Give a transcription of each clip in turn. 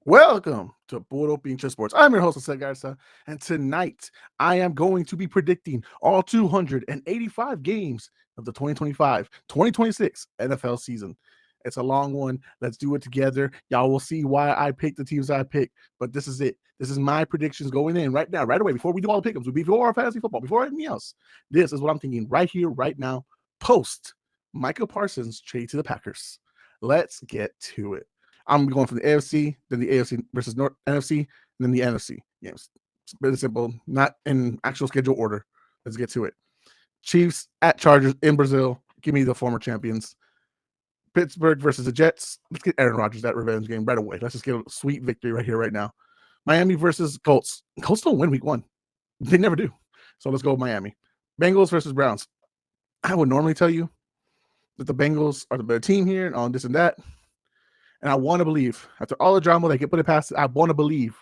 Welcome to Puro Pinche Sports. I'm your host, Jose Garza, and tonight I am going to be predicting all 285 games of the 2025-2026 NFL season. It's a long one. Let's do it together. Y'all will see why I picked the teams I picked, but this is it. This is my predictions going in right now, right away, before we do all the pick'ems, before our fantasy football, before anything else. This is what I'm thinking right here, right now, post Michael Parsons trade to the Packers. Let's get to it. I'm going from the AFC, then the AFC versus North NFC, and then the NFC games. It's really simple, not in actual schedule order. Let's get to it. Chiefs at Chargers in Brazil. Give me the former champions. Pittsburgh versus the Jets. Let's get Aaron Rodgers that revenge game right away. Let's just get a sweet victory right here, right now. Miami versus Colts. Colts don't win week one. They never do. So let's go with Miami. Bengals versus Browns. I would normally tell you that the Bengals are the better team here and all this and that. And I want to believe, after all the drama they get put it past, I want to believe.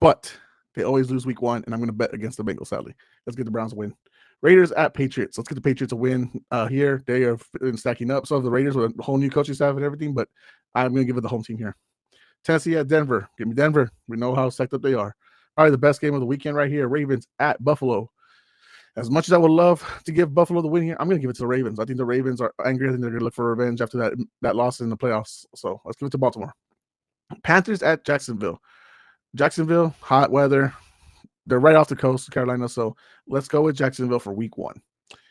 But they always lose week one, and I'm going to bet against the Bengals, sadly. Let's get the Browns a win. Raiders at Patriots. Let's get the Patriots a win here. They are stacking up. So the Raiders with a whole new coaching staff and everything, but I'm going to give it the home team here. Tennessee at Denver. Give me Denver. We know how stacked up they are. Probably the best game of the weekend right here. Ravens at Buffalo. As much as I would love to give Buffalo the win here, I'm going to give it to the Ravens. I think the Ravens are angry. I think they're going to look for revenge after that loss in the playoffs. So let's give it to Baltimore. Panthers at Jacksonville. Jacksonville, hot weather. They're right off the coast of Carolina. So let's go with Jacksonville for week one.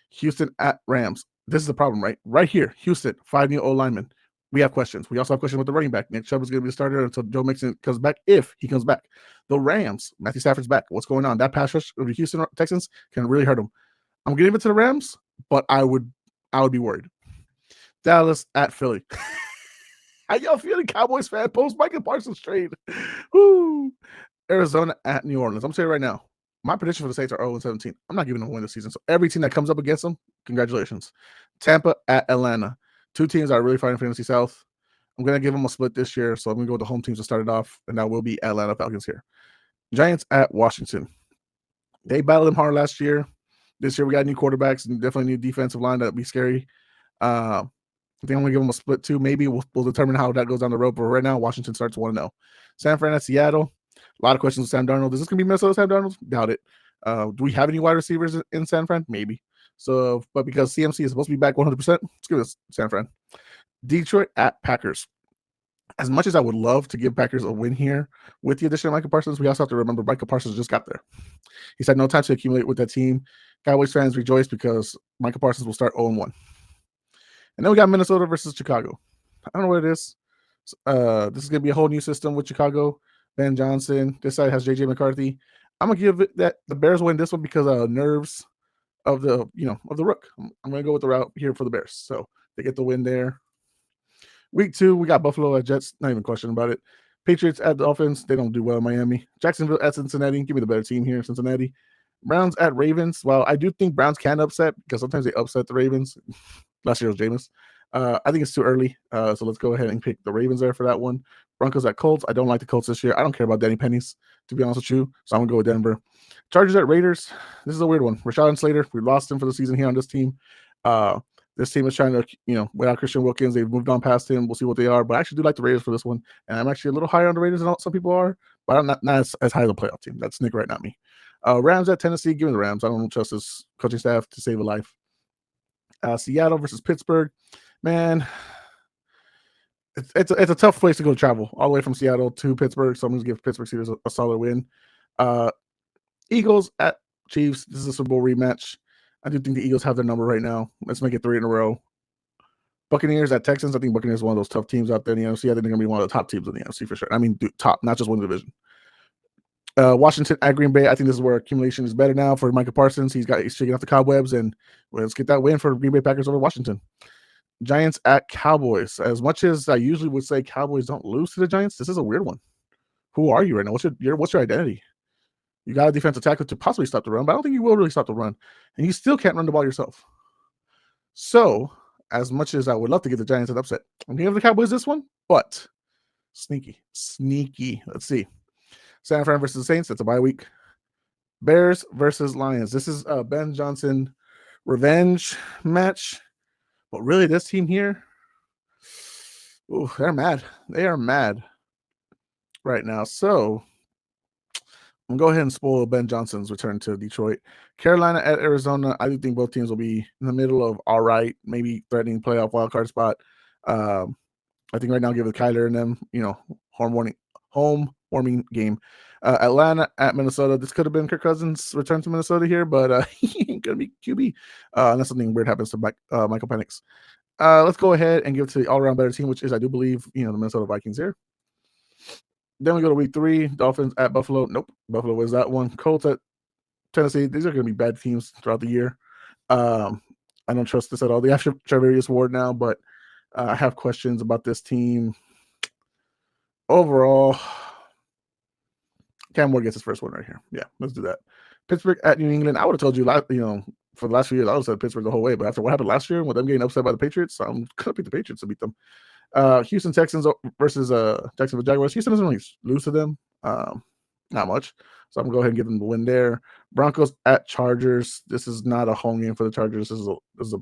Houston at Rams. This is the problem, right? Right here. Houston, 5 new O linemen. We have questions. We also have questions with the running back. Nick Chubb is going to be the starter until Joe Mixon comes back, if he comes back. The Rams, Matthew Stafford's back. What's going on? That pass rush of the Houston Texans can really hurt them. I'm going to give it to the Rams, but I would be worried. Dallas at Philly. How y'all feeling, Cowboys fan? Post Michael Parsons trade. Woo. Arizona at New Orleans. I'm saying right now, my prediction for the Saints are 0-17. I'm not giving them a win this season. So every team that comes up against them, congratulations. Tampa at Atlanta. Two teams that are really fighting for NFC South. I'm going to give them a split this year, so I'm going to go with the home teams to start it off, and that will be Atlanta Falcons here. Giants at Washington. They battled them hard last year. This year we got new quarterbacks and definitely new defensive line that'd be scary. I think I'm going to give them a split too. Maybe we'll determine how that goes down the road, but right now Washington starts 1-0. San Fran at Seattle. A lot of questions with Sam Darnold. Is this going to be Minnesota Sam Darnold? Doubt it. Do we have any wide receivers in San Fran? Maybe. So, but because CMC is supposed to be back 100%, let's give it San Fran. Detroit at Packers. As much as I would love to give Packers a win here with the addition of Michael Parsons, we also have to remember Michael Parsons just got there. He's had no time to accumulate with that team. Cowboys fans rejoice because Michael Parsons will start 0-1. And then we got Minnesota versus Chicago. I don't know what it is. This is going to be a whole new system with Chicago. Ben Johnson. This side has JJ McCarthy. I'm going to give it that the Bears win this one because of nerves of the rook. I'm going to go with the route here for the Bears. So they get the win there. Week 2, we got Buffalo at Jets. Not even question about it. Patriots at Dolphins. They don't do well in Miami. Jacksonville at Cincinnati. Give me the better team here, Cincinnati. Browns at Ravens. Well, I do think Browns can upset because sometimes they upset the Ravens. Last year was Jameis. I think it's too early. So let's go ahead and pick the Ravens there for that one. Broncos at Colts. I don't like the Colts this year. I don't care about Danny Pennies, to be honest with you. So I'm going to go with Denver. Chargers at Raiders. This is a weird one. Rashad Slater. We lost him for the season here on this team. This team is trying to, without Christian Wilkins, they've moved on past him. We'll see what they are. But I actually do like the Raiders for this one. And I'm actually a little higher on the Raiders than some people are. But I'm not as high as a playoff team. That's Nick right, not me. Rams at Tennessee. Give me the Rams. I don't trust this coaching staff to save a life. Seattle versus Pittsburgh. Man, it's a tough place to go travel all the way from Seattle to Pittsburgh. So I'm going to give Pittsburgh Steelers a solid win. Eagles at Chiefs. This is a Super Bowl rematch. I do think the Eagles have their number right now. Let's make it 3 in a row. Buccaneers at Texans. I think Buccaneers is one of those tough teams out there in the NFC. I think they're going to be one of the top teams in the NFC for sure. I mean, top, not just one division. Washington at Green Bay. I think this is where accumulation is better now for Michael Parsons. He's shaking off the cobwebs, and let's get that win for Green Bay Packers over Washington. Giants at Cowboys. As much as I usually would say Cowboys don't lose to the Giants, this is a weird one. Who are you right now? What's your identity? You got a defensive tackle to possibly stop the run, but I don't think you will really stop the run. And you still can't run the ball yourself. So, as much as I would love to get the Giants an upset, I'm going to give the Cowboys this one, but sneaky. Let's see. San Fran versus the Saints. That's a bye week. Bears versus Lions. This is a Ben Johnson revenge match. But really, this team here, they're mad. They are mad. right now. So I'm gonna go ahead and spoil Ben Johnson's return to Detroit. Carolina at Arizona. I do think both teams will be in the middle of all right, maybe threatening playoff wildcard spot. Um, I think right now, give it Kyler and them, home warming game. Atlanta at Minnesota. This could have been Kirk Cousins' return to Minnesota here, but he ain't gonna be QB unless something weird happens to Michael Penix. Let's go ahead and give it to the all-around better team, which is, I do believe, the Minnesota Vikings here. Then we go to week 3. Dolphins at Buffalo. Nope, Buffalo wins that one. Colts at Tennessee. These are going to be bad teams throughout the year. I don't trust this at all. They have Treverius Ward now, but I have questions about this team. Overall, Cam Ward gets his first one right here. Yeah, let's do that. Pittsburgh at New England. I would have told you, for the last few years, I would have said Pittsburgh the whole way. But after what happened last year with them getting upset by the Patriots, I'm going to pick the Patriots to beat them. Houston Texans versus Jacksonville Jaguars. Houston doesn't really lose to them. Not much. So I'm going to go ahead and give them the win there. Broncos at Chargers. This is not a home game for the Chargers. This is a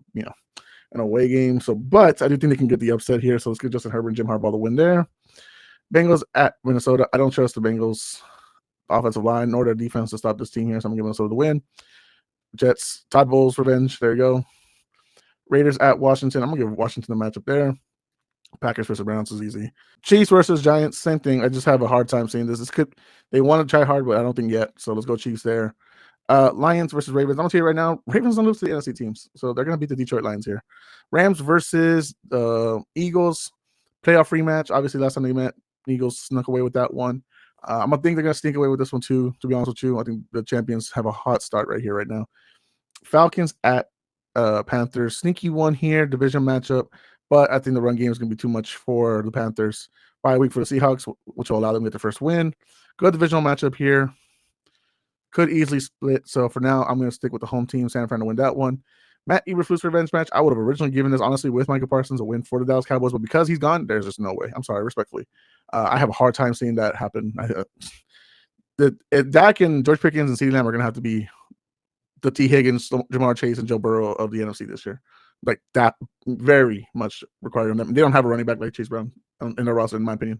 an away game. So, but I do think they can get the upset here. So let's get Justin Herbert and Jim Harbaugh the win there. Bengals at Minnesota. I don't trust the Bengals offensive line nor their defense to stop this team here. So I'm going to give Minnesota the win. Jets, Todd Bowles revenge. There you go. Raiders at Washington. I'm going to give Washington the matchup there. Packers versus Browns is easy. Chiefs versus Giants, same thing. I just have a hard time seeing this. They want to try hard, but I don't think yet. So let's go Chiefs there. Lions versus Ravens. I'm gonna tell you right now, Ravens don't lose to the NFC teams, so they're gonna beat the Detroit Lions here. Rams versus Eagles, playoff rematch. Obviously, last time they met, Eagles snuck away with that one. I think they're gonna sneak away with this one too. To be honest with you, I think the champions have a hot start right here, right now. Falcons at Panthers, sneaky one here, division matchup. But I think the run game is going to be too much for the Panthers. Bye week for the Seahawks, which will allow them to get the first win. Good divisional matchup here. Could easily split. So for now, I'm going to stick with the home team, San Fran, to win that one. Matt Eberflus revenge match. I would have originally given this, honestly, with Micah Parsons, a win for the Dallas Cowboys. But because he's gone, there's just no way. I'm sorry, respectfully. I have a hard time seeing that happen. Dak and George Pickens and CeeDee Lamb are going to have to be the T. Higgins, Jamar Chase, and Joe Burrow of the NFC this year. Like that, very much required on them. They don't have a running back like Chase Brown in their roster, in my opinion.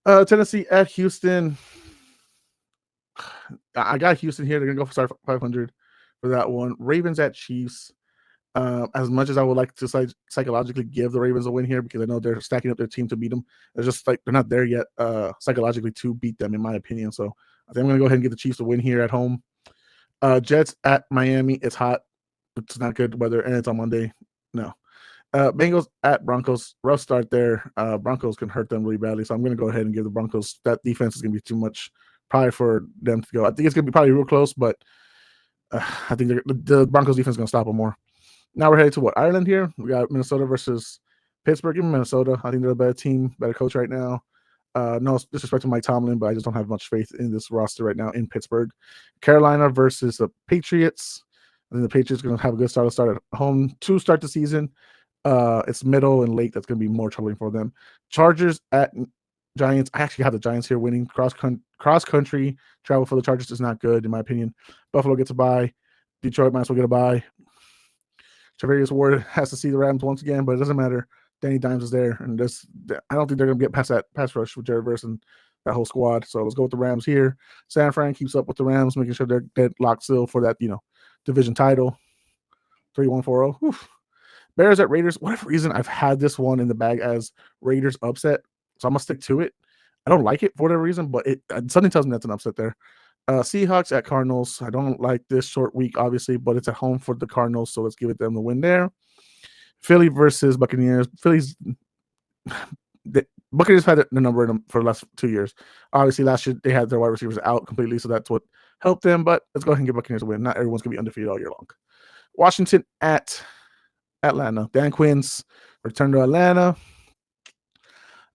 Tennessee at Houston. I got Houston here. They're gonna go for 500 for that one. Ravens at Chiefs. As much as I would like to psychologically give the Ravens a win here, because I know they're stacking up their team to beat them, they're just like they're not there yet psychologically to beat them, in my opinion. So I think I'm gonna go ahead and get the Chiefs a win here at home. Jets at Miami. It's hot. It's not good weather, and it's on Monday. No. Bengals at Broncos. Rough start there. Broncos can hurt them really badly, so I'm going to go ahead and give the Broncos. That defense is going to be too much probably for them to go. I think it's going to be probably real close, but I think the Broncos defense is going to stop them more. Now we're headed to Ireland here. We got Minnesota versus Pittsburgh. Even Minnesota, I think they're a better team, better coach right now. No disrespect to Mike Tomlin, but I just don't have much faith in this roster right now in Pittsburgh. Carolina versus the Patriots. I think the Patriots are going to have a good start at home to start the season. It's middle and late that's going to be more troubling for them. Chargers at Giants. I actually have the Giants here winning. Cross country travel for the Chargers is not good, in my opinion. Buffalo gets a bye. Detroit might as well get a bye. Treverius Ward has to see the Rams once again, but it doesn't matter. Danny Dimes is there, and I don't think they're going to get past that pass rush with Jared Verse and that whole squad. So let's go with the Rams here. San Fran keeps up with the Rams, making sure they're locked still for that, division title. 3-1-4-0. Bears at Raiders. Whatever reason, I've had this one in the bag as Raiders upset, so I'm gonna stick to it. I don't like it for whatever reason, but something tells me that's an upset there. Seahawks at Cardinals. I don't like this short week, obviously, but it's at home for the Cardinals, so let's give it them the win there. Philly versus Buccaneers. Buccaneers had the number for the last 2 years. Obviously, last year they had their wide receivers out completely, so that's what helped them. But let's go ahead and give Buccaneers a win. Not everyone's gonna be undefeated all year long. Washington at Atlanta. Dan Quinn's return to Atlanta.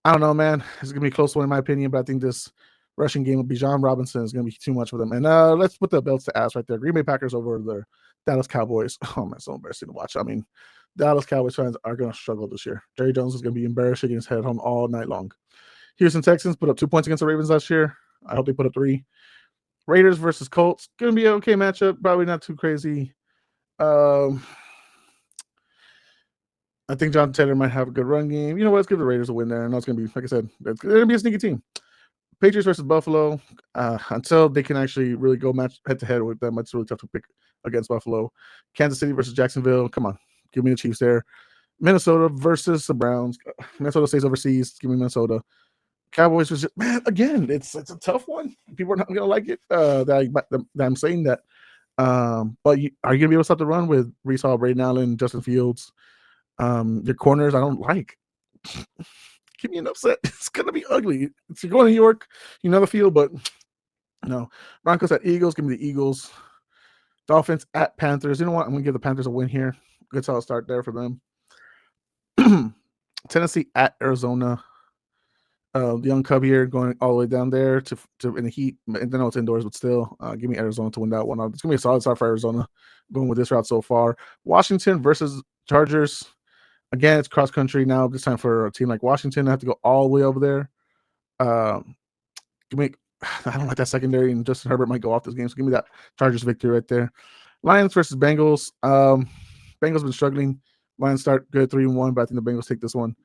I don't know, man. It's gonna be a close one in my opinion, but I think this rushing game of Bijan Robinson is gonna be too much for them. And let's put the belts to ass right there. Green Bay Packers over the Dallas Cowboys. Oh man, so embarrassing to watch. I mean, Dallas Cowboys fans are gonna struggle this year. Jerry Jones is gonna be embarrassed, shaking his head home all night long. Houston Texans put up 2 points against the Ravens last year. I hope they put up 3. Raiders versus Colts. Gonna be an okay matchup. Probably not too crazy. I think John Taylor might have a good run game. You know what? Let's give the Raiders a win there. I know it's going to be, like I said, it's going to be a sneaky team. Patriots versus Buffalo. Until they can actually really go match head to head with them, it's really tough to pick against Buffalo. Kansas City versus Jacksonville. Come on, give me the Chiefs there. Minnesota versus the Browns. Minnesota stays overseas. Give me Minnesota. Cowboys versus man again. It's a tough one. People are not gonna like it. That I'm saying that. But are you gonna be able to stop the run with Brees Hall, Braden Allen, Justin Fields? Your corners I don't like. Give me an upset. It's gonna be ugly. If you're going to New York, you know the field, but no. Broncos at Eagles. Give me the Eagles. Dolphins at Panthers. You know what? I'm gonna give the Panthers a win here. Good solid start there for them. Tennessee at Arizona. The young cub here going all the way down there to in the heat. I know it's indoors, but still, give me Arizona to win that one. It's gonna be a solid start for Arizona going with this route so far. Washington versus Chargers. Again, it's cross country now. This time for a team like Washington, I have to go all the way over there. Give me. I don't like that secondary, and Justin Herbert might go off this game. So give me that Chargers victory right there. Lions versus Bengals. Bengals been struggling. Lions start good 3-1, but I think the Bengals take this one.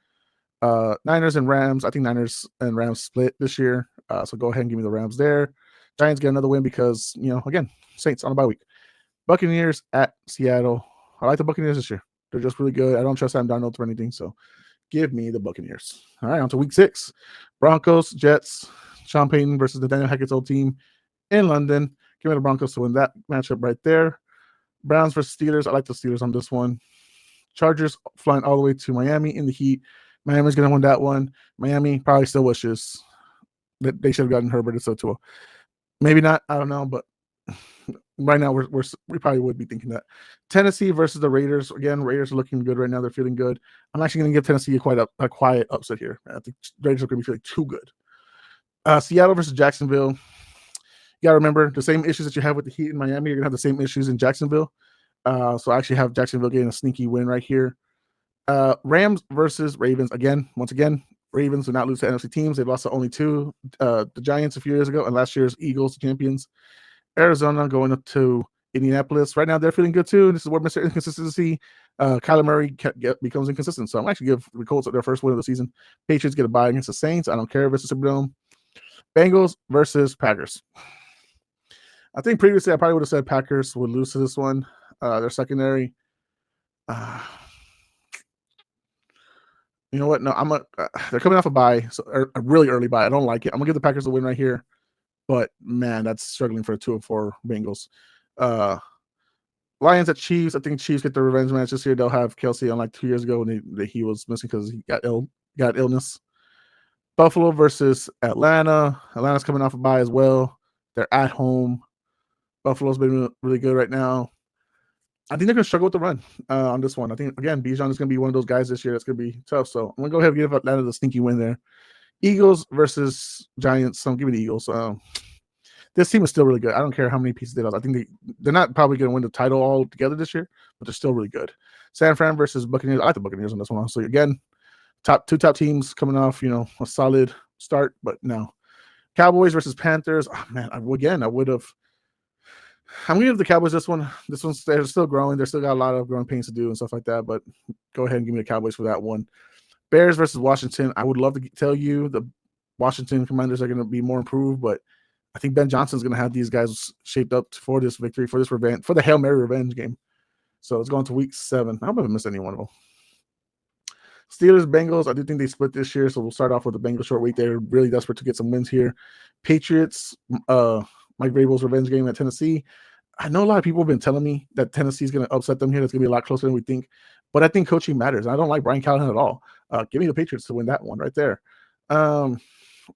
Niners and Rams. I think Niners and Rams split this year. So go ahead and give me the Rams there. Giants get another win because, again, Saints on a bye week. Buccaneers at Seattle. I like the Buccaneers this year. They're just really good. I don't trust Sam Darnold for anything, so give me the Buccaneers. All right, on to week 6. Broncos, Jets. Sean Payton versus the Daniel Hackett's old team in London. Give me the Broncos to win that matchup right there. Browns versus Steelers. I like the Steelers on this one. Chargers flying all the way to Miami in the heat. Miami's going to win that one. Miami probably still wishes that they should have gotten Herbert instead of Tua. Maybe not. I don't know, but right now we probably would be thinking that. Tennessee versus the Raiders. Again, Raiders are looking good right now. They're feeling good. I'm actually going to give Tennessee a quiet upset here. I think Raiders are going to be feeling too good. Seattle versus Jacksonville. You got to remember the same issues that you have with the Heat in Miami. You're going to have the same issues in Jacksonville. So I actually have Jacksonville getting a sneaky win right here. Rams versus Ravens. Once again, Ravens do not lose to NFC teams. They've lost to only 2. The Giants a few years ago, and last year's Eagles, the champions. Arizona going up to Indianapolis. Right now, they're feeling good too. This is where Mr. Inconsistency, Kyler Murray becomes inconsistent. So I'm actually give the Colts their first win of the season. Patriots get a bye against the Saints. I don't care if it's a Superdome. Bengals versus Packers. I think previously I probably would have said Packers would lose to this one. Their secondary. You know what? No, they're coming off a bye, so a really early bye. I don't like it. I'm gonna give the Packers a win right here, but man, that's struggling for a 2-4 Bengals. Lions at Chiefs. I think Chiefs get the revenge match this year. They'll have Kelsey, unlike 2 years ago when he was missing because he got illness. Buffalo versus Atlanta. Atlanta's coming off a bye as well. They're at home. Buffalo's been really good right now. I think they're going to struggle with the run on this one. I think, again, Bijan is going to be one of those guys this year that's going to be tough. So I'm going to go ahead and give Atlanta the sneaky win there. Eagles versus Giants. So give me the Eagles. This team is still really good. I don't care how many pieces they lost. I think they're not probably going to win the title all together this year, but they're still really good. San Fran versus Buccaneers. I like the Buccaneers on this one. So again, two top teams coming off, a solid start, but no. Cowboys versus Panthers. Oh, man, I would have. I'm going to give the Cowboys this one. They're still growing. They're still got a lot of growing pains to do and stuff like that, but go ahead and give me the Cowboys for that one. Bears versus Washington. I would love to tell you the Washington Commanders are going to be more improved, but I think Ben Johnson's going to have these guys shaped up for this victory, for this revenge, for the Hail Mary revenge game. So it's going to week 7. I haven't missed any one of them. Steelers, Bengals. I do think they split this year, so we'll start off with the Bengals short week. They're really desperate to get some wins here. Patriots, Mike Vrabel's revenge game at Tennessee. I know a lot of people have been telling me that Tennessee's going to upset them here. It's going to be a lot closer than we think. But I think coaching matters. I don't like Brian Callahan at all. Give me the Patriots to win that one right there.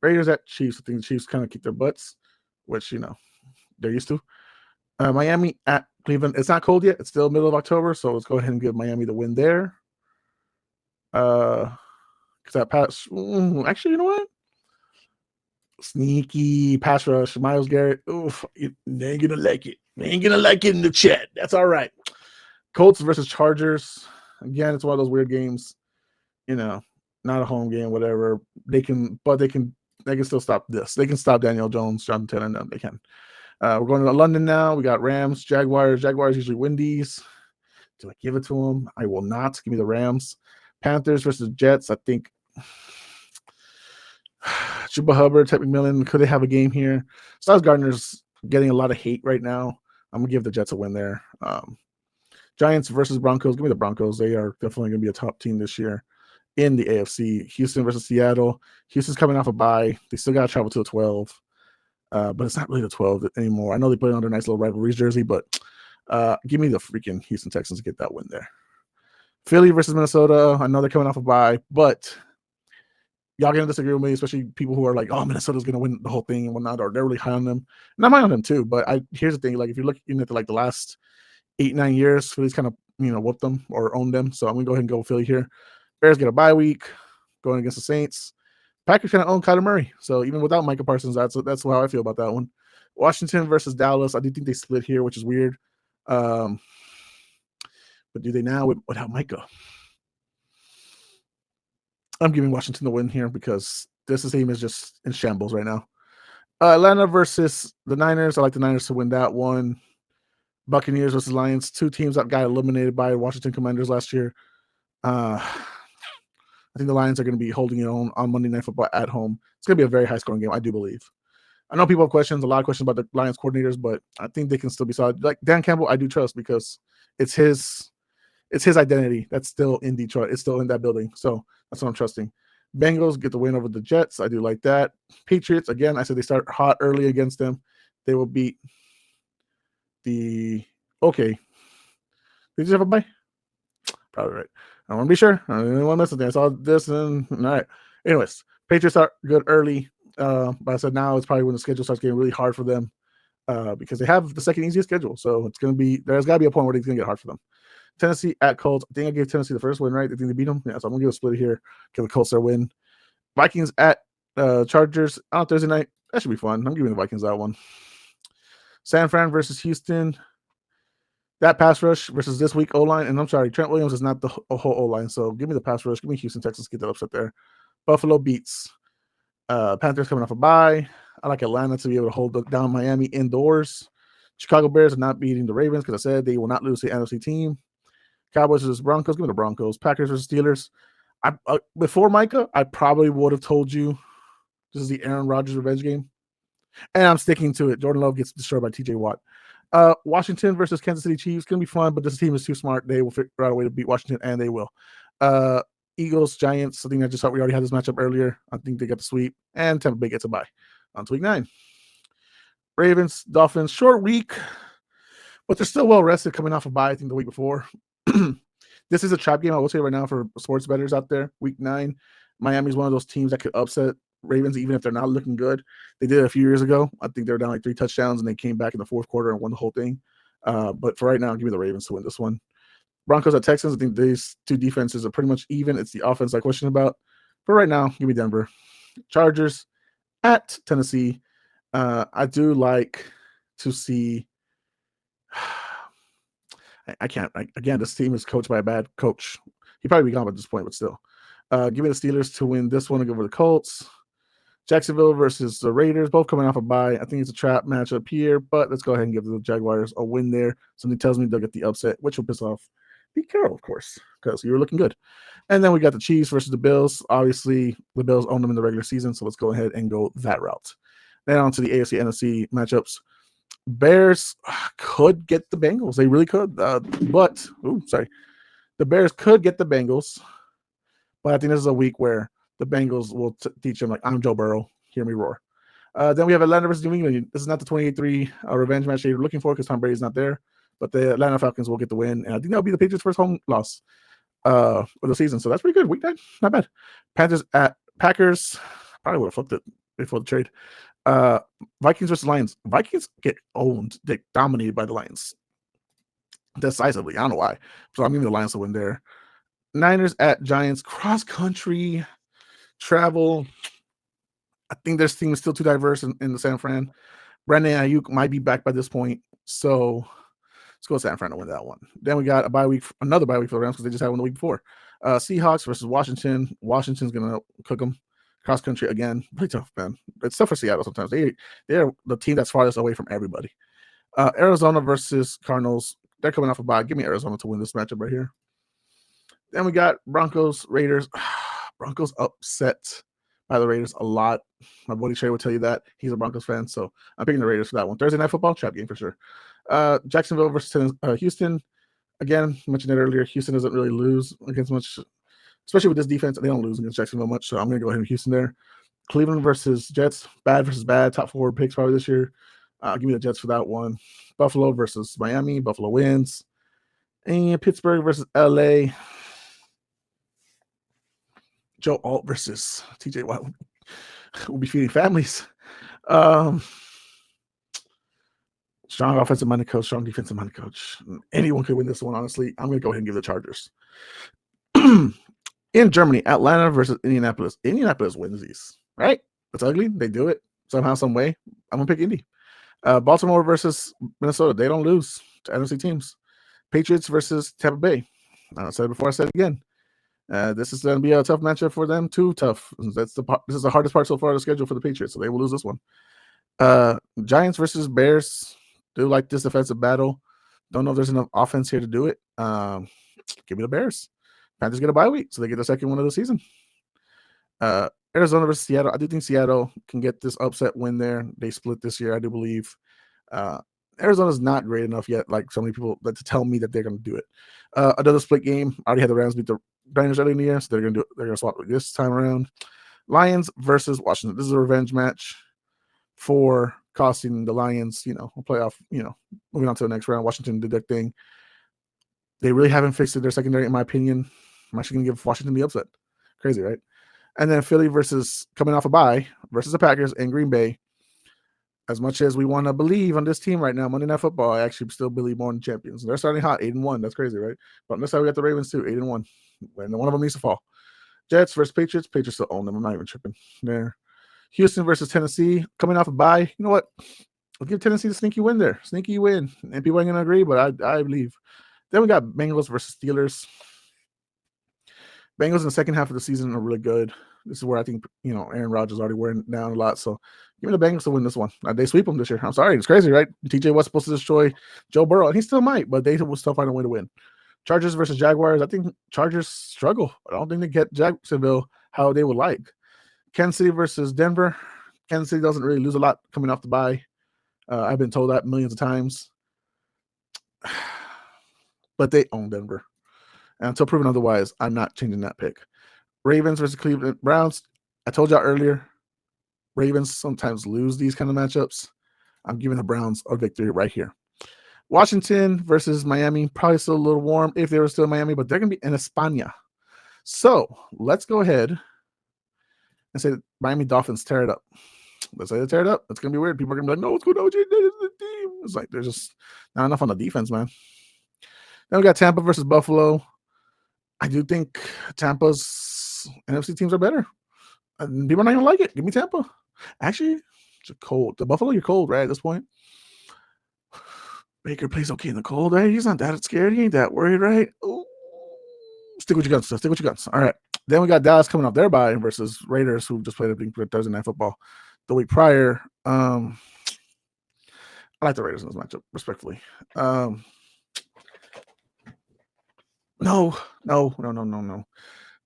Raiders at Chiefs. I think the Chiefs kind of kick their butts, which, they're used to. Miami at Cleveland. It's not cold yet. It's still middle of October, so let's go ahead and give Miami the win there. Because that pass. Actually, you know what? Sneaky pass rush. Myles Garrett. Oof. They ain't going to like it. They ain't going to like it in the chat. That's all right. Colts versus Chargers. Again, it's one of those weird games. Not a home game, whatever. They can still stop this. They can stop Daniel Jones, Jonathan Taylor, and them. They can. We're going to London now. We got Rams, Jaguars. Jaguars usually win these. Do I give it to them? I will not. Give me the Rams. Panthers versus Jets. I think Chuba Hubbard, Ted McMillan, could they have a game here? Sauce Gardner's getting a lot of hate right now. I'm gonna give the Jets a win there. Giants versus Broncos. Give me the Broncos. They are definitely gonna be a top team this year in the AFC. Houston versus Seattle. Houston's coming off a bye. They still gotta travel to the 12. But it's not really the 12 anymore. I know they put it on their nice little rivalries jersey, but give me the freaking Houston Texans to get that win there. Philly versus Minnesota. I know they're coming off a bye, but y'all gonna disagree with me, especially people who are like, "Oh, Minnesota's gonna win the whole thing and whatnot," or they're really high on them. And I'm high on them too. But here's the thing: like, if you're looking at the last 8-9 years, Philly's kind of whooped them or owned them. So I'm gonna go ahead and go with Philly here. Bears get a bye week, going against the Saints. Packers kind of own Kyler Murray, so even without Micah Parsons, that's how I feel about that one. Washington versus Dallas. I do think they split here, which is weird. But do they now without Micah? I'm giving Washington the win here because this team is just in shambles right now. Atlanta versus the Niners. I like the Niners to win that one. Buccaneers versus Lions. Two teams that got eliminated by Washington Commanders last year. I think the Lions are going to be holding it on Monday Night Football at home. It's going to be a very high-scoring game, I do believe. I know people have questions, a lot of questions about the Lions coordinators, but I think they can still be solid. Like Dan Campbell, I do trust because it's his identity that's still in Detroit. It's still in that building. So that's what I'm trusting. Bengals get the win over the Jets. I do like that. Patriots, again, I said they start hot early against them. They will beat the – okay. Did you have a bye? Probably right. I want to be sure. I didn't want to miss anything. I saw this and all right. Anyways, Patriots are good early. But I said now it's probably when the schedule starts getting really hard for them because they have the second easiest schedule. So it's going to be – there's got to be a point where it's going to get hard for them. Tennessee at Colts. I think I gave Tennessee the first win, right? I think they beat them. Yeah, so I'm going to give a split here. Give the Colts their win. Vikings at Chargers on Thursday night. That should be fun. I'm giving the Vikings that one. San Fran versus Houston. That pass rush versus this week O-line. And I'm sorry, Trent Williams is not the whole O-line. So give me the pass rush. Give me Houston, Texas. Get that upset there. Buffalo beats Panthers coming off a bye. I like Atlanta to be able to hold down Miami indoors. Chicago Bears are not beating the Ravens because I said they will not lose to the NFC team. Cowboys versus Broncos. Give me the Broncos. Packers versus Steelers. Before Micah, I probably would have told you this is the Aaron Rodgers revenge game. And I'm sticking to it. Jordan Love gets destroyed by TJ Watt. Washington versus Kansas City Chiefs. Going to be fun, but this team is too smart. They will figure out a way to beat Washington, and they will. Eagles, Giants. I think I just thought we already had this matchup earlier. I think they got the sweep. And Tampa Bay gets a bye on to week 9. Ravens, Dolphins. Short week, but they're still well rested coming off a bye, I think, the week before. This is a trap game, I will say right now, for sports bettors out there. Week 9, Miami's one of those teams that could upset Ravens, even if they're not looking good. They did it a few years ago. I think they were down like 3 touchdowns, and they came back in the fourth quarter and won the whole thing. But for right now, give me the Ravens to win this one. Broncos at Texans. I think these two defenses are pretty much even. It's the offense I question about. But right now, give me Denver. Chargers at Tennessee. I do like to see. I can't. Again, this team is coached by a bad coach. He'd probably be gone at this point, but still. Give me the Steelers to win this one and go over the Colts. Jacksonville versus the Raiders, both coming off a bye. I think it's a trap matchup here, but let's go ahead and give the Jaguars a win there. Something tells me they'll get the upset, which will piss off Pete Carroll, of course, because you were looking good. And then we got the Chiefs versus the Bills. Obviously, the Bills own them in the regular season, so let's go ahead and go that route. Then on to the AFC NFC matchups. Bears could get the Bengals. They really could. The Bears could get the Bengals. But I think this is a week where the Bengals will teach them, like, I'm Joe Burrow. Hear me roar. Then we have Atlanta versus New England. This is not the 28-3 revenge match you're looking for because Tom Brady's not there. But the Atlanta Falcons will get the win. And I think that'll be the Patriots' first home loss of the season. So that's pretty good. Week 9, not bad. Panthers at Packers. Probably would have flipped it before the trade. Vikings versus Lions. Vikings get owned. They dominated by the Lions decisively. I don't know why. So I'm giving the Lions to win there. Niners at Giants. Cross country travel. I think this team is still too diverse in the San Fran. Brandon Ayuk might be back by this point. So let's go San Fran to win that one. Then we got another bye week for the Rams because they just had one the week before. Seahawks versus Washington. Washington's going to cook them. Cross country again. Pretty tough, man. It's tough for Seattle sometimes. They're the team that's farthest away from everybody. Arizona versus Cardinals. They're coming off a bye. Give me Arizona to win this matchup right here. Then we got Broncos, Raiders. Broncos upset by the Raiders a lot. My buddy Trey will tell you that. He's a Broncos fan, so I'm picking the Raiders for that one. Thursday Night Football, trap game for sure. Jacksonville versus Houston. Again, mentioned it earlier. Houston doesn't really lose against much, especially with this defense. They don't lose against Jacksonville much, so I'm going to go ahead with Houston there. Cleveland versus Jets. Bad versus bad. Top 4 picks probably this year. Give me the Jets for that one. Buffalo versus Miami. Buffalo wins. And Pittsburgh versus LA. Joe Alt versus TJ Watt will be feeding families. Strong offensive minded coach, strong defensive minded coach. Anyone could win this one, honestly. I'm going to go ahead and give the Chargers. In Germany, Atlanta versus Indianapolis. Indianapolis wins these, right? It's ugly. They do it somehow, some way. I'm going to pick Indy. Baltimore versus Minnesota. They don't lose to NFC teams. Patriots versus Tampa Bay. I said it before, I said it again. This is going to be a tough matchup for them. Too tough. This is the hardest part so far of the schedule for the Patriots, so they will lose this one. Giants versus Bears. Do like this defensive battle. Don't know if there's enough offense here to do it. Give me the Bears. Panthers get a bye week, so they get the second one of the season. Arizona versus Seattle. I do think Seattle can get this upset win there. They split this year, I do believe. Arizona's not great enough yet, like so many people, to tell me that they're going to do it. Another split game. I already had the Rams beat the Niners early in the year, so they're going to do it. They're going to swap it this time around. Lions versus Washington. This is a revenge match for costing the Lions, a playoff, moving on to the next round. Washington did their thing. They really haven't fixed their secondary, in my opinion. I'm actually going to give Washington the upset. Crazy, right? And then Philly versus, coming off a bye, versus the Packers in Green Bay. As much as we want to believe on this team right now, Monday Night Football, I actually still believe more in champions. They're starting hot, 8-1. That's crazy, right? But on this side, we got the Ravens too, 8-1. And one of them needs to fall. Jets versus Patriots. Patriots still own them. I'm not even tripping there. Houston versus Tennessee, coming off a bye. You know what? I'll give Tennessee the sneaky win there. Sneaky win. And people ain't going to agree, but I believe. Then we got Bengals versus Steelers. Bengals in the second half of the season are really good. This is where I think, Aaron Rodgers is already wearing down a lot. So give me the Bengals to win this one. They sweep them this year. I'm sorry. It's crazy, right? TJ was supposed to destroy Joe Burrow, and he still might, but they will still find a way to win. Chargers versus Jaguars. I think Chargers struggle. I don't think they get Jacksonville how they would like. Kansas City versus Denver. Kansas City doesn't really lose a lot coming off the bye. I've been told that millions of times. But they own Denver. And until proven otherwise, I'm not changing that pick. Ravens versus Cleveland Browns. I told y'all earlier, Ravens sometimes lose these kind of matchups. I'm giving the Browns a victory right here. Washington versus Miami. Probably still a little warm if they were still in Miami, but they're going to be in España. So let's go ahead and say Miami Dolphins tear it up. Let's say they tear it up. It's going to be weird. People are going to be like, no, what's going on with the team? It's like there's just not enough on the defense, man. Then we got Tampa versus Buffalo. I do think Tampa's NFC teams are better. And people are not going to like it. Give me Tampa. Actually, it's cold. The Buffalo, you're cold, right, at this point? Baker plays okay in the cold, right? He's not that scared. He ain't that worried, right? Ooh. Stick with your guns. Stick with your guns. All right. Then we got Dallas coming off their bye versus Raiders, who just played a big Thursday Night Football the week prior. I like the Raiders in this matchup, respectfully. No.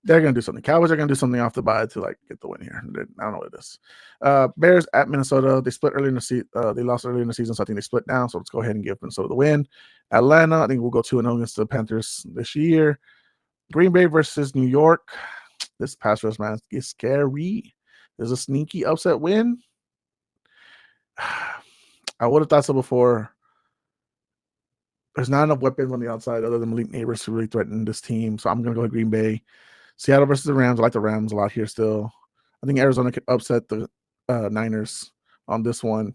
They're going to do something. Cowboys are going to do something off the bye to get the win here. I don't know what it is. Bears at Minnesota. They split early in the season. They lost early in the season, so I think they split down. So let's go ahead and give Minnesota the win. Atlanta, I think we'll go 2-0 against the Panthers this year. Green Bay versus New York. This pass rush, man, is scary. There's a sneaky upset win. I would have thought so before. There's not enough weapons on the outside other than Malik Neighbors to really threaten this team. So I'm going to go with Green Bay. Seattle versus the Rams. I like the Rams a lot here still. I think Arizona could upset the Niners on this one.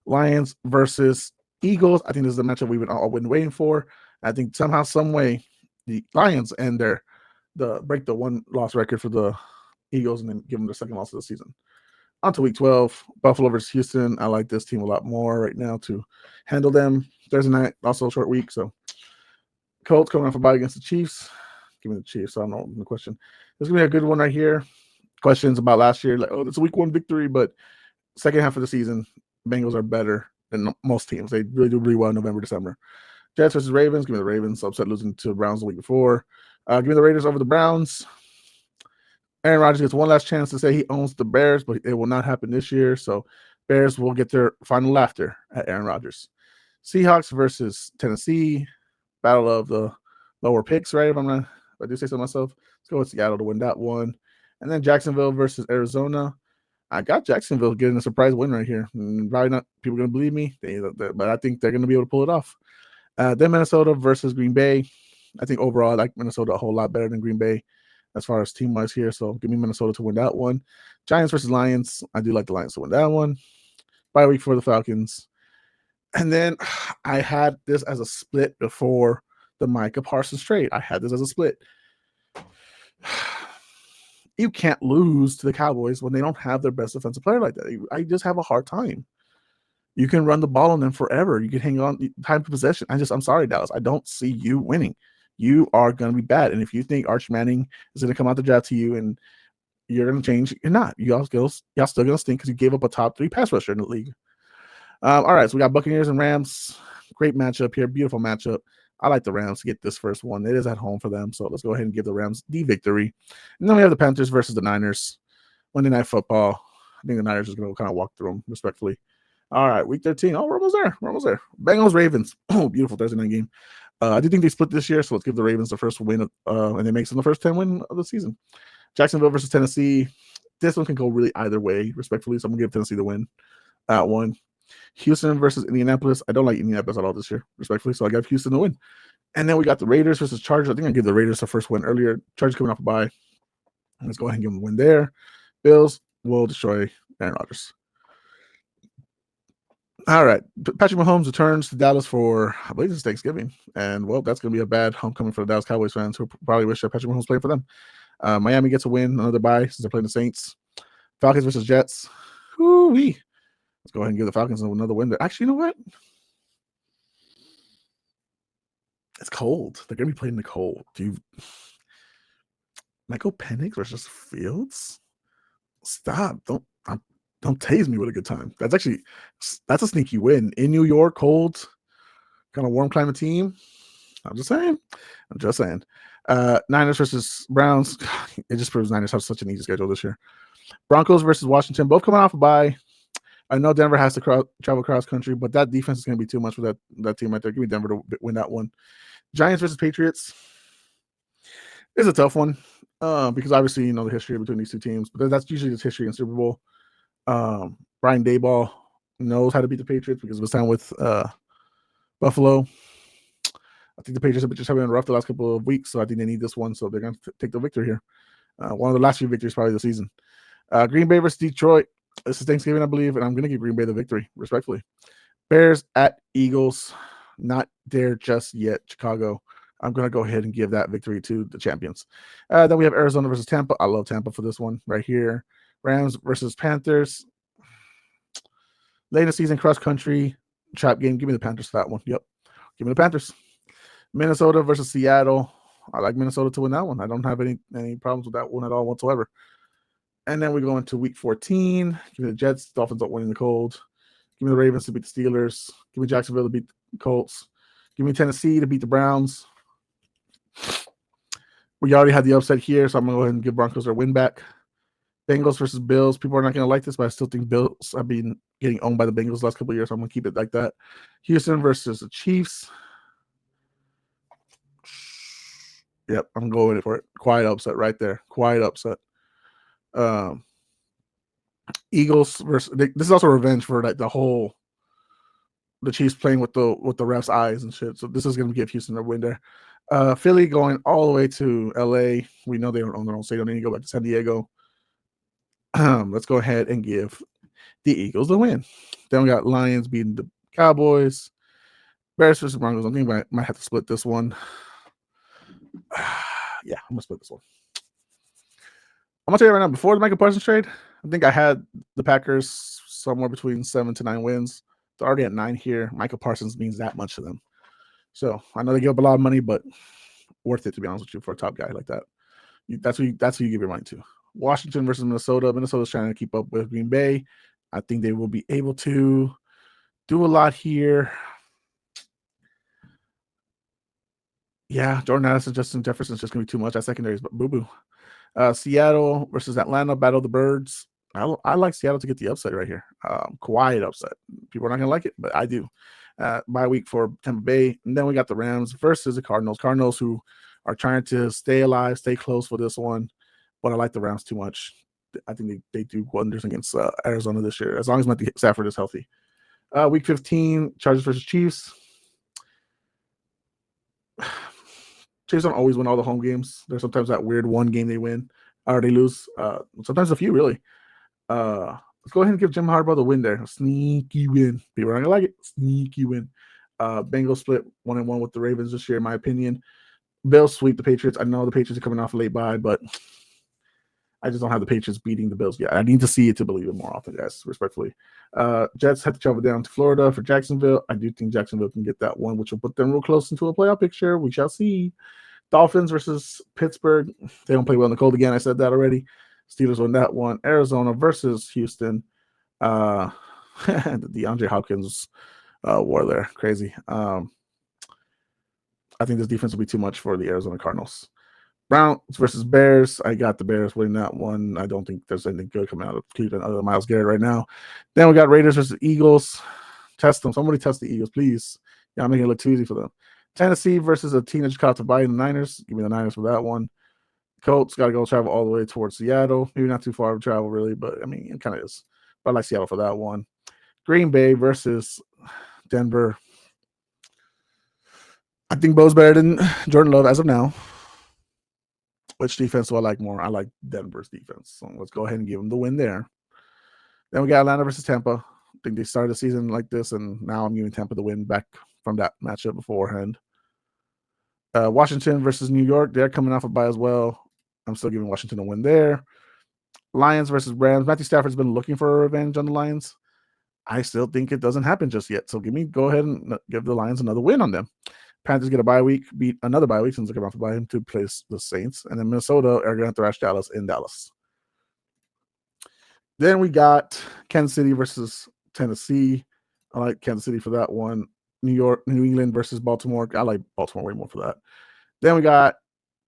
Lions versus Eagles. I think this is the matchup we've been waiting for. I think somehow, some way, the Lions end break the one-loss record for the Eagles and then give them the second loss of the season. On to week 12, Buffalo versus Houston. I like this team a lot more right now to handle them. Thursday night, also a short week. So Colts coming off a bye against the Chiefs. Give me the Chiefs. I don't know the question. This is going to be a good one right here. Questions about last year, it's a week 1 victory, but second half of the season, Bengals are better than most teams. They really do really well in November, December. Jets versus Ravens. Give me the Ravens. Upset losing to the Browns the week before. Give me the Raiders over the Browns. Aaron Rodgers gets one last chance to say he owns the Bears, but it will not happen this year. So Bears will get their final laughter at Aaron Rodgers. Seahawks versus Tennessee, battle of the lower picks, right? If I do say so myself, let's go with Seattle to win that one. And then Jacksonville versus Arizona. I got Jacksonville getting a surprise win right here. Probably not people are going to believe me, but I think they're going to be able to pull it off. Then Minnesota versus Green Bay. I think overall I like Minnesota a whole lot better than Green Bay as far as team wise here. So give me Minnesota to win that one. Giants versus Lions. I do like the Lions to win that one. Bye week for the Falcons. And then I had this as a split before the Micah Parsons trade. I had this as a split. You can't lose to the Cowboys when they don't have their best defensive player like that. I just have a hard time. You can run the ball on them forever. You can hang on time of possession. I'm sorry, Dallas. I don't see you winning. You are going to be bad. And if you think Arch Manning is going to come out the draft to you and you're going to change, you're not. Y'all still going to stink because you gave up a top 3 pass rusher in the league. All right, so we got Buccaneers and Rams. Great matchup here. Beautiful matchup. I like the Rams to get this first one. It is at home for them, so let's go ahead and give the Rams the victory. And then we have the Panthers versus the Niners. Monday Night Football. I think the Niners is going to kind of walk through them respectfully. All right, week 13. Oh, we're almost there. Bengals, Ravens. Oh, beautiful Thursday night game. I do think they split this year, so let's give the Ravens the first win, and it makes them the first 10 win of the season. Jacksonville versus Tennessee. This one can go really either way, respectfully, so I'm going to give Tennessee the win. That one. Houston versus Indianapolis. I don't like Indianapolis at all this year, respectfully, so I got Houston to win. And then we got the Raiders versus Chargers. I think I gave the Raiders the first win earlier. Chargers coming off a bye. Let's go ahead and give them a win there. Bills will destroy Aaron Rodgers. All right. Patrick Mahomes returns to Dallas for, I believe it's Thanksgiving. And, well, that's going to be a bad homecoming for the Dallas Cowboys fans who probably wish that Patrick Mahomes played for them. Miami gets a win, another bye since they're playing the Saints. Falcons versus Jets. Woo-wee. Let's go ahead and give the Falcons another win. Actually, you know what? It's cold. They're going to be playing in the cold. Michael Penix versus Fields? Stop. Don't tase me with a good time. That's a sneaky win. In New York, cold, kind of warm climate team. I'm just saying. Niners versus Browns. It just proves Niners have such an easy schedule this year. Broncos versus Washington. Both coming off a bye. I know Denver has to travel cross country, but that defense is going to be too much for that team right there. Give me Denver to win that one. Giants versus Patriots. It's a tough one because obviously you know the history between these two teams, but that's usually just history in Super Bowl. Brian Daboll knows how to beat the Patriots because of his time with Buffalo. I think the Patriots have just been rough the last couple of weeks, so I think they need this one, so they're going to take the victory here. One of the last few victories probably the season. Green Bay versus Detroit. This is Thanksgiving, I believe, and I'm going to give Green Bay the victory, respectfully. Bears at Eagles. Not there just yet, Chicago. I'm going to go ahead and give that victory to the champions. Then we have Arizona versus Tampa. I love Tampa for this one right here. Rams versus Panthers. Late in the season, cross-country trap game. Give me the Panthers for that one. Yep. Give me the Panthers. Minnesota versus Seattle. I like Minnesota to win that one. I don't have any problems with that one at all whatsoever. And then we go into week 14. Give me the Jets. Dolphins don't win in the cold. Give me the Ravens to beat the Steelers. Give me Jacksonville to beat the Colts. Give me Tennessee to beat the Browns. We already had the upset here, so I'm going to go ahead and give Broncos their win back. Bengals versus Bills. People are not going to like this, but I still think Bills have been getting owned by the Bengals the last couple of years, so I'm going to keep it like that. Houston versus the Chiefs. Yep, I'm going for it. Quiet upset right there. Quiet upset. Eagles versus this is also revenge for like the Chiefs playing with the refs' eyes and shit. So this is going to give Houston a win there. Philly going all the way to LA. We know they don't own their own stadium. They need to go back to San Diego. Let's go ahead and give the Eagles the win. Then we got Lions beating the Cowboys. Bears versus Broncos. I think I might have to split this one. Yeah, I'm gonna split this one. I'm gonna tell you right now, before the Michael Parsons trade, I think I had the Packers somewhere between 7 to 9 wins. They're already at 9 here. Michael Parsons means that much to them. So I know they give up a lot of money, but worth it, to be honest with you, for a top guy like that. That's who you give your money to. Washington versus Minnesota. Minnesota's trying to keep up with Green Bay. I think they will be able to do a lot here. Yeah, Jordan Addison, Justin Jefferson's just going to be too much. That secondary is boo-boo. Seattle versus Atlanta, Battle of the Birds. I like Seattle to get the upset right here. Quiet upset. People are not going to like it, but I do. Bye week for Tampa Bay. And then we got the Rams versus the Cardinals. Cardinals who are trying to stay alive, stay close for this one. But I like the Rams too much. I think they do wonders against Arizona this year, as long as Matthew Stafford is healthy. Week 15, Chargers versus Chiefs. Chiefs don't always win all the home games. There's sometimes that weird one game they win or they lose. Sometimes a few, really. Let's go ahead and give Jim Harbaugh the win there. A sneaky win. People are not gonna like it. Sneaky win. Bengals split 1-1 with the Ravens this year, in my opinion. Bills sweep the Patriots. I know the Patriots are coming off a late bye, but I just don't have the Patriots beating the Bills yet. I need to see it to believe it more often, guys, respectfully. Jets had to travel down to Florida for Jacksonville. I do think Jacksonville can get that one, which will put them real close into a playoff picture. We shall see. Dolphins versus Pittsburgh. They don't play well in the cold again. I said that already. Steelers win that one. Arizona versus Houston. The DeAndre Hopkins war there. Crazy. I think this defense will be too much for the Arizona Cardinals. Browns versus Bears. I got the Bears winning that one. I don't think there's anything good coming out of Cleveland other than Myles Garrett right now. Then we got Raiders versus Eagles. Test them. Somebody test the Eagles, please. Yeah, I'm making it look too easy for them. Tennessee versus a team that just caught to buy in the Niners. Give me the Niners for that one. Colts got to go travel all the way towards Seattle. Maybe not too far of travel, really, but I mean, it kind of is. But I like Seattle for that one. Green Bay versus Denver. I think Bo's better than Jordan Love as of now. Which defense do I like more? I like Denver's defense. So let's go ahead and give them the win there. Then we got Atlanta versus Tampa. I think they started the season like this, and now I'm giving Tampa the win back from that matchup beforehand. Washington versus New York. They're coming off a bye as well. I'm still giving Washington a win there. Lions versus Rams. Matthew Stafford's been looking for revenge on the Lions. I still think it doesn't happen just yet. So go ahead and give the Lions another win on them. Panthers get a bye week, beat another bye week since they're coming off a bye to play the Saints. And then Minnesota are going to thrash Dallas in Dallas. Then we got Kansas City versus Tennessee. I like Kansas City for that one. New England versus Baltimore. I like Baltimore way more for that. Then we got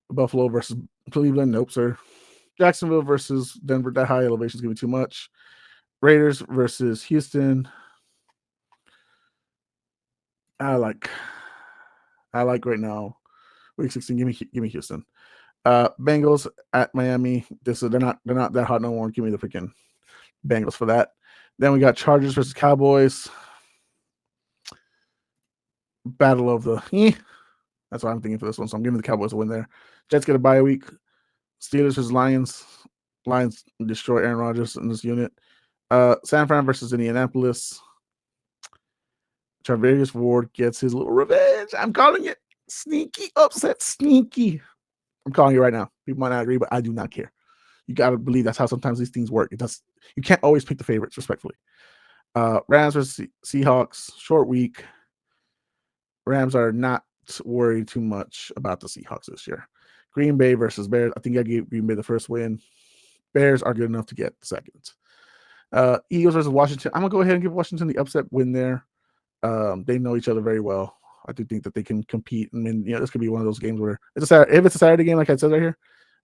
Buffalo versus Cleveland. Nope, sir. Jacksonville versus Denver. That high elevation is going to be too much. Raiders versus Houston. I like right now. Week 16. Give me Houston. Bengals at Miami. They're not that hot no more. Give me the freaking Bengals for that. Then we got Chargers versus Cowboys. Battle of the that's what I'm thinking for this one. So I'm giving the Cowboys a win there. Jets get a bye week. Steelers versus Lions. Lions destroy Aaron Rodgers in this unit. San Fran versus Indianapolis. Charvarius Ward gets his little revenge. I'm calling it sneaky upset. Sneaky. I'm calling it right now. People might not agree, but I do not care. You got to believe that's how sometimes these things work. You can't always pick the favorites, respectfully. Rams versus Seahawks. Short week. Rams are not worried too much about the Seahawks this year. Green Bay versus Bears. I think I gave Green Bay the first win. Bears are good enough to get the second. Eagles versus Washington. I'm going to go ahead and give Washington the upset win there. They know each other very well. I do think that they can compete. I mean, this could be one of those games where if it's a Saturday game, like I said right here,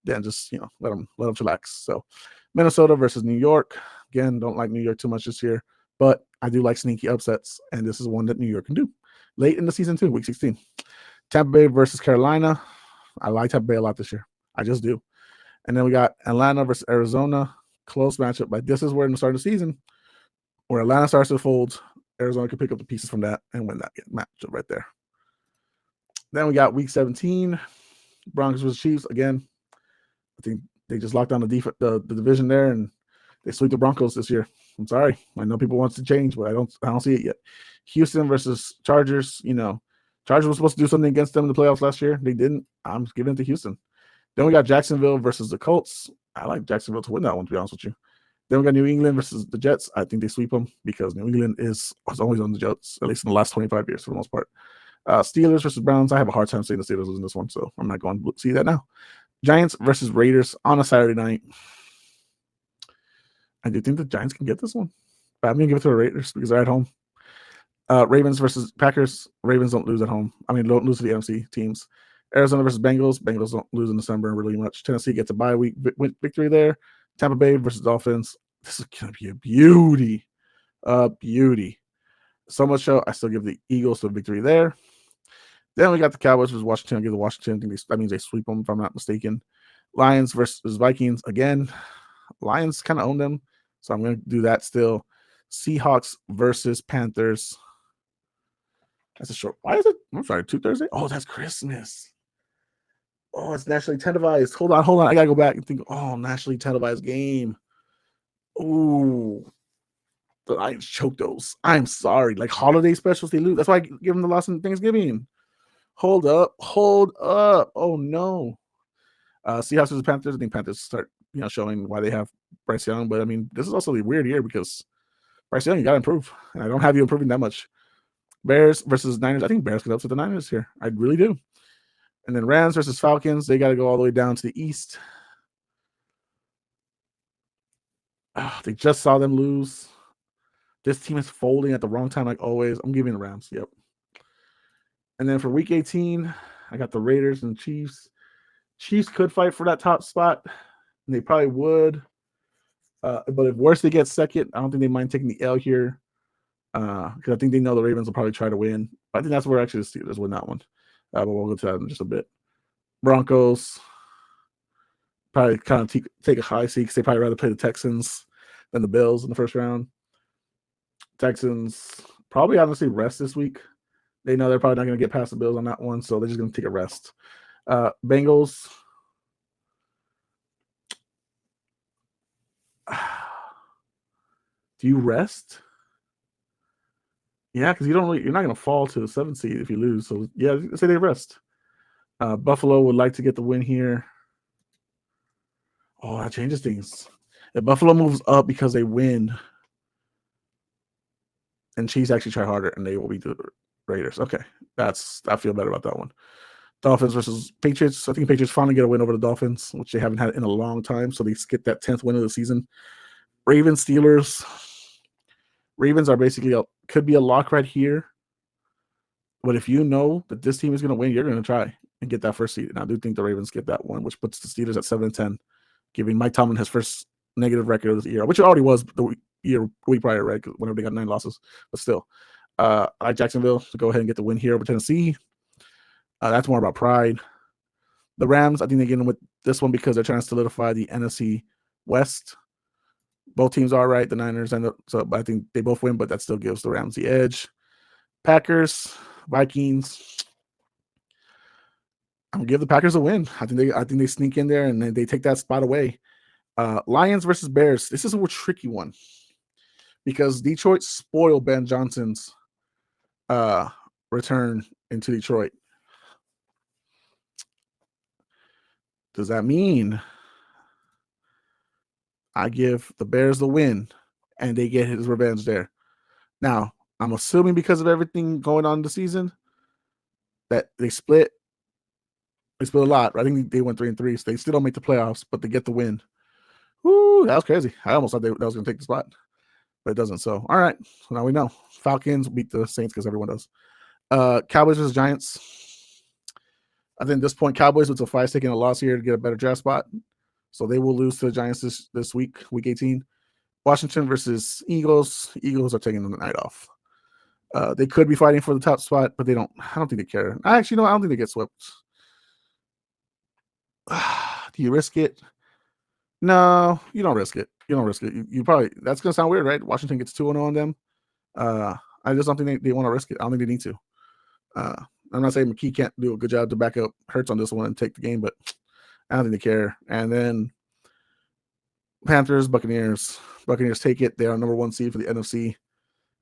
then just let them relax. So, Minnesota versus New York. Again, don't like New York too much this year, but I do like sneaky upsets, and this is one that New York can do late in the season too, week 16. Tampa Bay versus Carolina. I like Tampa Bay a lot this year. I just do. And then we got Atlanta versus Arizona. Close matchup, but this is where in the start of the season, where Atlanta starts to fold, Arizona can pick up the pieces from that and win that matchup right there. Then we got week 17, Broncos versus Chiefs. Again, I think they just locked down the division there, and they sweep the Broncos this year. I'm sorry. I know people want to change, but I don't see it yet. Houston versus Chargers. Chargers was supposed to do something against them in the playoffs last year. They didn't. I'm just giving it to Houston. Then we got Jacksonville versus the Colts. I like Jacksonville to win that one, to be honest with you. Then we got New England versus the Jets. I think they sweep them because New England was always on the Jets, at least in the last 25 years for the most part. Steelers versus Browns. I have a hard time saying the Steelers losing this one, so I'm not going to see that now. Giants versus Raiders on a Saturday night. I do think the Giants can get this one, but I'm going to give it to the Raiders because they're at home. Ravens versus Packers. Ravens don't lose at home. I mean, don't lose to the NFC teams. Arizona versus Bengals. Bengals don't lose in December really much. Tennessee gets a bye week victory there. Tampa Bay versus Dolphins. This is going to be a beauty. Beauty. So much so, I still give the Eagles a victory there. Then we got the Cowboys versus Washington. I give the Washington. I think that means they sweep them, if I'm not mistaken. Lions versus Vikings. Again, Lions kind of own them, so I'm going to do that still. Seahawks versus Panthers. That's a short. Why is it? I'm sorry, 2 Thursday? Oh, that's Christmas. Oh, it's nationally televised. Hold on. I got to go back and think. Oh, nationally televised game. Ooh. The Lions choke those. I'm sorry. Like holiday specials, they lose. That's why I give them the loss on Thanksgiving. Hold up. Oh no. Seahawks versus Panthers. I think Panthers start, showing why they have Bryce Young. But I mean, this is also a weird year because Bryce Young, you got to improve, and I don't have you improving that much. Bears versus Niners. I think Bears could upset the Niners here. I really do. And then Rams versus Falcons. They got to go all the way down to the East. They just saw them lose. This team is folding at the wrong time, like always. I'm giving the Rams. Yep. And then for Week 18, I got the Raiders and Chiefs. Chiefs could fight for that top spot, and they probably would. But if worse, they get second, I don't think they mind taking the L here, because I think they know the Ravens will probably try to win. But I think that's where actually the Steelers win that one. But we'll go to that in just a bit. Broncos probably kind of take a high seat because they probably rather play the Texans than the Bills in the first round. Texans probably honestly rest this week. They know they're probably not going to get past the Bills on that one, so they're just going to take a rest. Bengals. Do you rest? Yeah, because you're not going to fall to the 7th seed if you lose. So yeah, say they rest. Buffalo would like to get the win here. Oh, that changes things. If Buffalo moves up because they win, and Chiefs actually try harder, and they will beat the Raiders. Okay, I feel better about that one. Dolphins versus Patriots. I think the Patriots finally get a win over the Dolphins, which they haven't had in a long time. So they skip that 10th win of the season. Ravens, Steelers. Ravens are basically could be a lock right here. But if you know that this team is going to win, you're going to try and get that first seed. And I do think the Ravens get that one, which puts the Steelers at 7-10, giving Mike Tomlin his first negative record of the year, which it already was the week prior, right? Whenever they got 9 losses, but still. I like Jacksonville to go ahead and get the win here over Tennessee. That's more about pride. The Rams, I think they're getting with this one because they're trying to solidify the NFC West. Both teams are right. The Niners but I think they both win, but that still gives the Rams the edge. Packers, Vikings. I'm gonna give the Packers a win. I think they sneak in there and they take that spot away. Lions versus Bears. This is a tricky one because Detroit spoiled Ben Johnson's return into Detroit. Does that mean I give the Bears the win and they get his revenge there? Now, I'm assuming because of everything going on in the season that they split. They split a lot. I think they went 3-3, so they still don't make the playoffs, but they get the win. Woo, that was crazy. I almost thought that was going to take the spot, but it doesn't. So, all right. So now we know. Falcons beat the Saints because everyone does. Cowboys versus Giants. I think at this point, Cowboys with the 5 taking a loss here to get a better draft spot. So they will lose to the Giants this week, week 18. Washington versus Eagles. Eagles are taking the night off. They could be fighting for the top spot, but I don't think they care. I don't think they get swept. Do you risk it? No, you don't risk it. You probably, that's going to sound weird, right? Washington gets 2-0 on them. I just don't think they want to risk it. I don't think they need to. I'm not saying McKee can't do a good job to back up Hurts on this one and take the game, but I don't think they care. And then Panthers, Buccaneers. Buccaneers take it. They are number 1 seed for the NFC.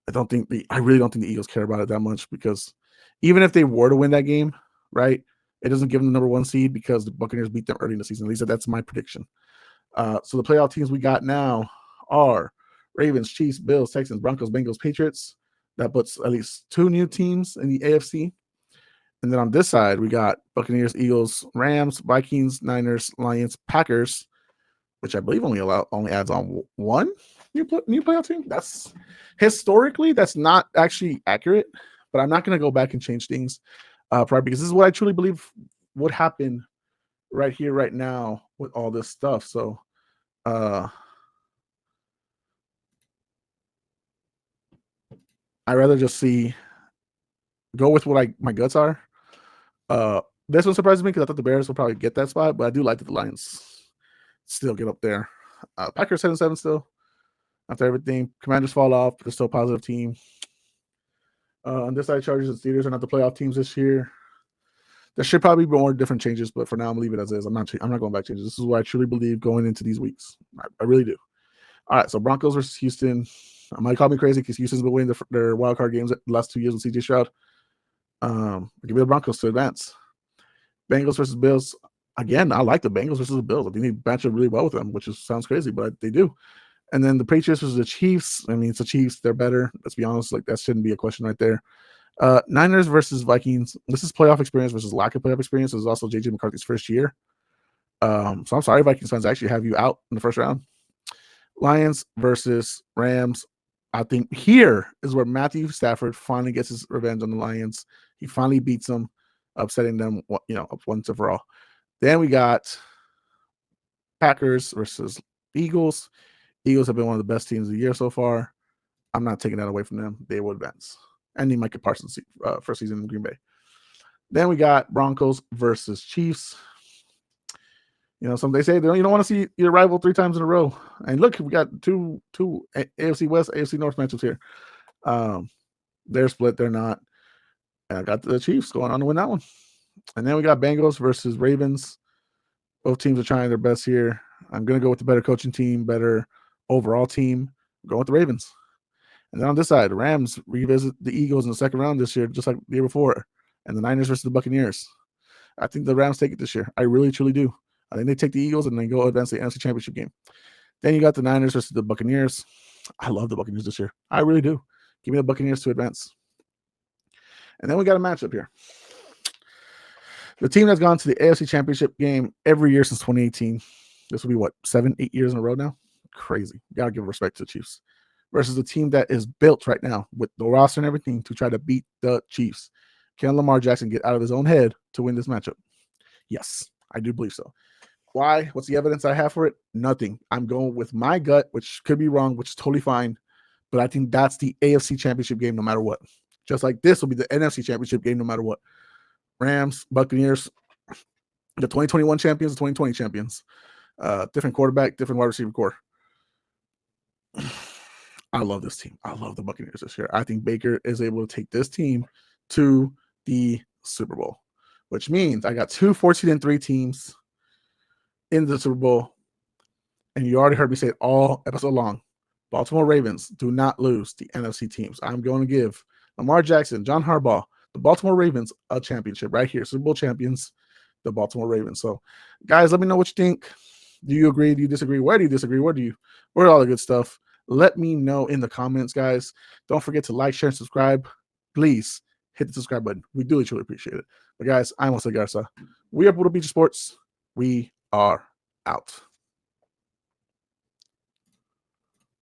I really don't think the Eagles care about it that much because even if they were to win that game, right, it doesn't give them the number 1 seed because the Buccaneers beat them early in the season. At least that's my prediction. So the playoff teams we got now are Ravens, Chiefs, Bills, Texans, Broncos, Bengals, Patriots. That puts at least 2 new teams in the AFC. And then on this side, we got Buccaneers, Eagles, Rams, Vikings, Niners, Lions, Packers, which I believe only adds on 1 new playoff team. That's historically, that's not actually accurate, but I'm not going to go back and change things, probably because this is what I truly believe what happened right here, right now with all this stuff. So I'd rather just go with what my guts are. This one surprises me because I thought the Bears will probably get that spot, but I do like that the Lions still get up there. Packers 7-7 still after everything. Commanders fall off, but they're still a positive team. On this side, Chargers and Steelers are not the playoff teams this year. There should probably be more different changes, but for now, I'm leaving it as is. I'm not going back changes. This is what I truly believe going into these weeks. I really do. All right, so Broncos versus Houston. I might call me crazy because Houston's been winning their wild card games the last 2 years with CJ Stroud. Give me the Broncos to advance. Bengals versus Bills. Again, I like the Bengals versus the Bills. I think they match up really well with them, which sounds crazy, but they do. And then the Patriots versus the Chiefs. I mean, it's the Chiefs. They're better. Let's be honest. Like, that shouldn't be a question right there. Niners versus Vikings. This is playoff experience versus lack of playoff experience. This is also JJ McCarthy's first year. So I'm sorry, Vikings fans. I actually have you out in the first round. Lions versus Rams. I think here is where Matthew Stafford finally gets his revenge on the Lions. He finally beats them, upsetting them, up once and for all. Then we got Packers versus Eagles. Eagles have been one of the best teams of the year so far. I'm not taking that away from them. They will advance. And the Micah Parsons first season in Green Bay. Then we got Broncos versus Chiefs. Some they say you don't want to see your rival 3 times in a row. And look, we got two AFC West, AFC North matchups here. They're split. They're not. And I got the Chiefs going on to win that one. And then we got Bengals versus Ravens. Both teams are trying their best here. I'm going to go with the better coaching team, better overall team. I'm going with the Ravens. And then on this side, the Rams revisit the Eagles in the second round this year, just like the year before. And the Niners versus the Buccaneers. I think the Rams take it this year. I really, truly do. I think they take the Eagles and then go advance the NFC Championship game. Then you got the Niners versus the Buccaneers. I love the Buccaneers this year. I really do. Give me the Buccaneers to advance. And then we got a matchup here. The team that's gone to the AFC Championship game every year since 2018. This will be 7-8 years in a row now? Crazy. Gotta give respect to the Chiefs. Versus the team that is built right now with the roster and everything to try to beat the Chiefs. Can Lamar Jackson get out of his own head to win this matchup? Yes, I do believe so. Why? What's the evidence I have for it? Nothing. I'm going with my gut, which could be wrong, which is totally fine. But I think that's the AFC Championship game no matter what. Just like this will be the NFC Championship game no matter what. Rams, Buccaneers, the 2021 champions, the 2020 champions. Different quarterback, different wide receiver core. I love this team. I love the Buccaneers this year. I think Baker is able to take this team to the Super Bowl, which means I got 2 14-3 teams in the Super Bowl. And you already heard me say it all episode long. Baltimore Ravens do not lose the NFC teams. I'm going to give Lamar Jackson, John Harbaugh, the Baltimore Ravens a championship right here. Super Bowl champions, the Baltimore Ravens. So, guys, let me know what you think. Do you agree? Do you disagree? Where do you disagree? Where all the good stuff? Let me know in the comments, guys. Don't forget to like, share, and subscribe. Please hit the subscribe button. We do truly appreciate it. But, guys, I'm Jose Garza. We are Puro Pinche Sports. We are out.